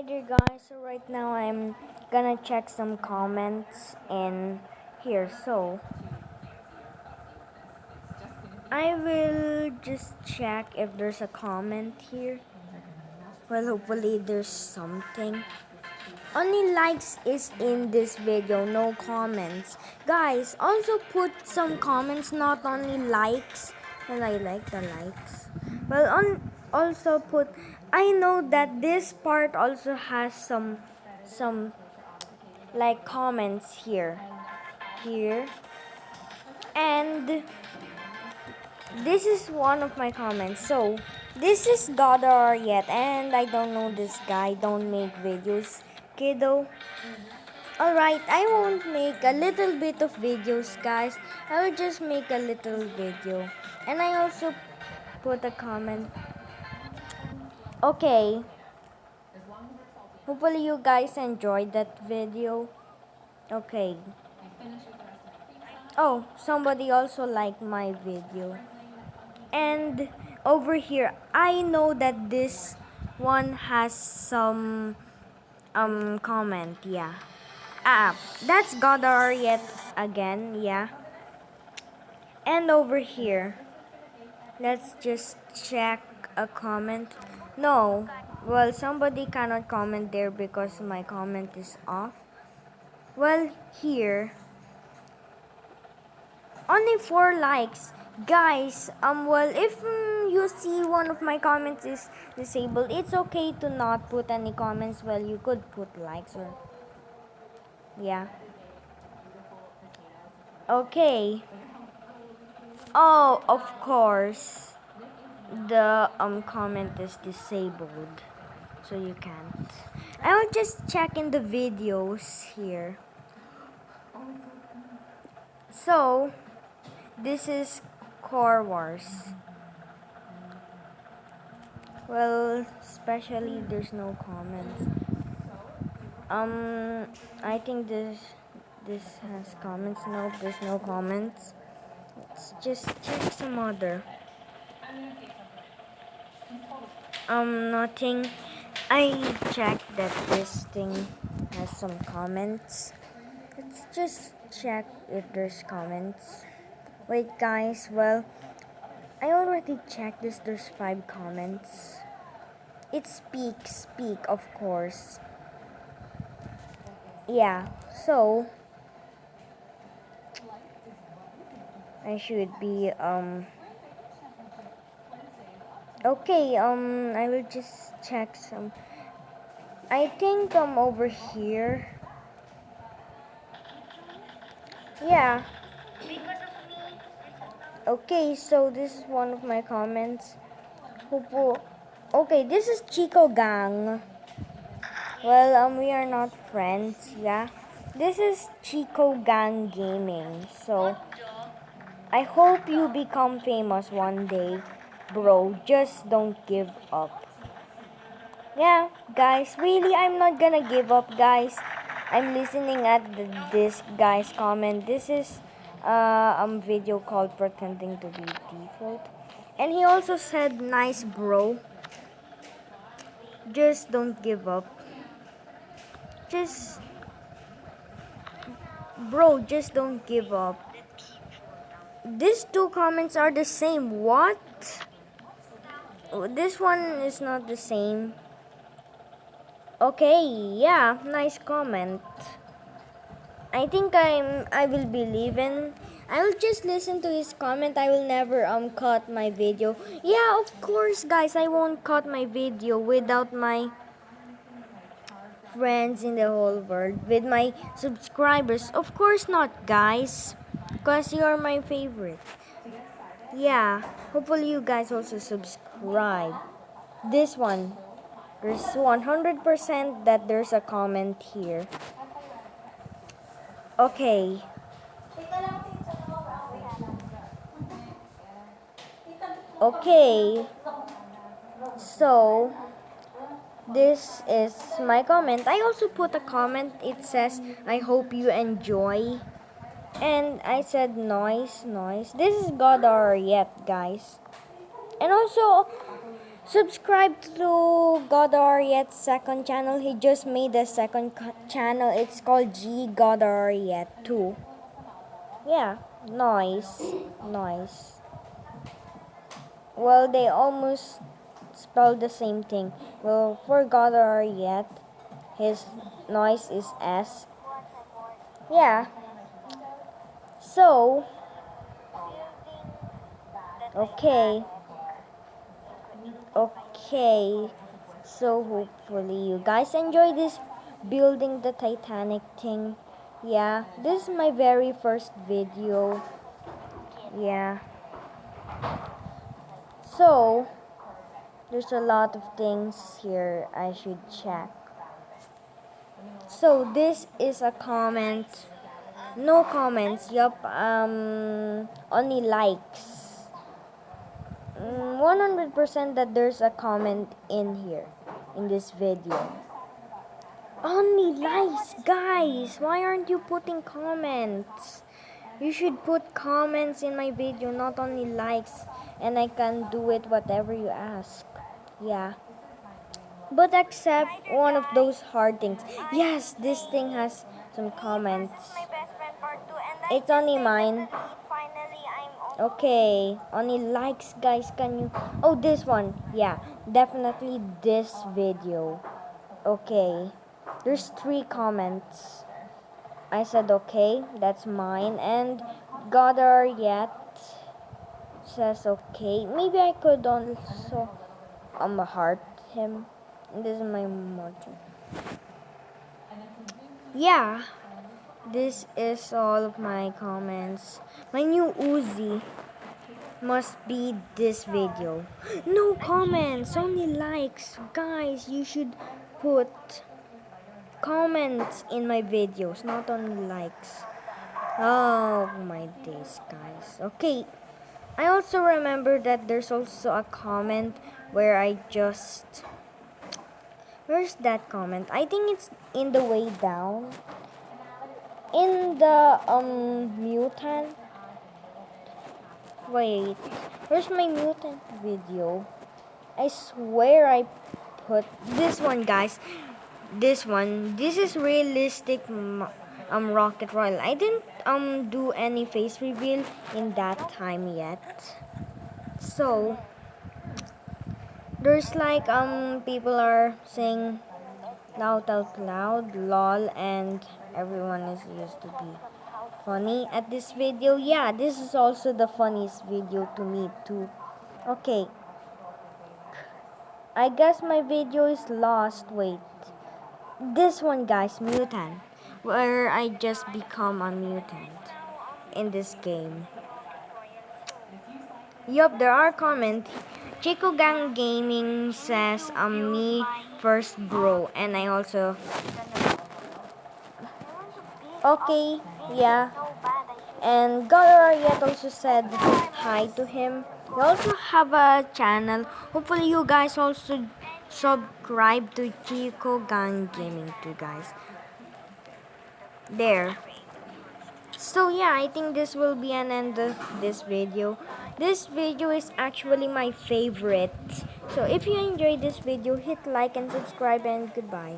there guys, so right now I'm gonna check some comments in here. So I will just check if there's a comment here. Well, hopefully there's something. Only likes is in this video, no comments. Guys, also put some comments, not only likes. Well, I like the likes. Well, also put. I know that this part also has some like comments here, and this is one of my comments. So this is Godar yet, and I don't know this guy. Don't make videos, kiddo. Alright, I won't make a little bit of videos, guys. I will just make a little video. And I also put a comment. Okay. Hopefully you guys enjoyed that video. Okay. Oh, somebody also liked my video. And over here, I know that this one has some comment, yeah. That's Godar yet again, yeah. And over here, let's just check a comment. No, well, somebody cannot comment there because my comment is off. Well, here, only 4 likes. Guys, well, if you see one of my comments is disabled, it's okay to not put any comments. Well, you could put likes or, yeah. Okay. Oh, of course. The comment is disabled, so you can't. I will just check in the videos here. So this is Core Wars. Well, especially there's no comments. I think this has comments. Nope, there's no comments. Let's just check some other. Nothing. I checked that this thing has some comments. Let's just check if there's comments. Wait, guys. Well, I already checked this. There's 5 comments. It's speak, of course. Yeah. So I should be okay. I will just check some. I think over here. Yeah. Okay, so this is one of my comments. Okay, this is Chico Gang. Well, we are not friends, yeah. This is Chico Gang Gaming. So, I hope you become famous one day, bro. Just don't give up. Yeah, guys, really, I'm not gonna give up, guys. I'm listening at this guy's comment. This is video called Pretending to be Default. And he also said, nice, bro. Just don't give up. Just, bro, just don't give up. These 2 comments are the same. What? This one is not the same. Okay, yeah, nice comment. I think I will be leaving. I will just listen to his comment. I will never cut my video. Yeah, of course, guys, I won't cut my video without my friends in the whole world, with my subscribers. Of course not, guys, because you are my favorite. Yeah, hopefully you guys also subscribe. This one, there's 100% that there's a comment here. Okay. Okay. So, this is my comment. I also put a comment. It says, I hope you enjoy. And I said, noise. This is Godar yet, guys. And also, Subscribe to Godariet's second channel. He just made a second channel. It's called G Godariet 2. Yeah, nice. Nice. Well, they almost spell the same thing. Well, for Godariet, his noise is S. Yeah. So, okay. Okay. So hopefully you guys enjoy this building the Titanic thing. Yeah, this is my very first video. Yeah. So, there's a lot of things here I should check. So, this is a comment. No comments. Yup. Only likes. 100% that there's a comment in here in this video. Only likes, guys. Why aren't you putting comments? You should put comments in my video, not only likes, and I can do it whatever you ask. Yeah. But accept one of those hard things. Yes, this thing has some comments. It's only mine. Okay, only likes, guys. Can you? Oh, this one. Yeah, definitely this video. Okay, there's 3 comments. I said okay, that's mine. And Goddard yet says okay. Maybe I could also heart him. This is my motto. Yeah, this is all of my comments. My new Uzi must be this video. No comments, only likes. Guys, you should put comments in my videos, not only likes. Oh my days, guys. Okay, I also remember that there's also a comment where I just... Where's that comment? I think it's in the way down. In the mutant. Wait, where's my mutant video? I swear I put this one, guys. This one. This is realistic Rocket Royale. I didn't do any face reveal in that time yet. So there's like people are saying loud out loud lol, and everyone is used to be funny at this video. Yeah, this is also the funniest video to me too. Okay, I guess my video is lost. Wait, this one, guys, mutant, where I just become a mutant in this game. Yup, there are comments. Chico Gang Gaming says me first bro, and I also... Okay, yeah. And Galar yet also said hi to him. We also have a channel. Hopefully you guys also subscribe to Chico Gang Gaming too, guys. There. So yeah, I think this will be an end of this video. This video is actually my favorite. So if you enjoyed this video, hit like and subscribe, and goodbye.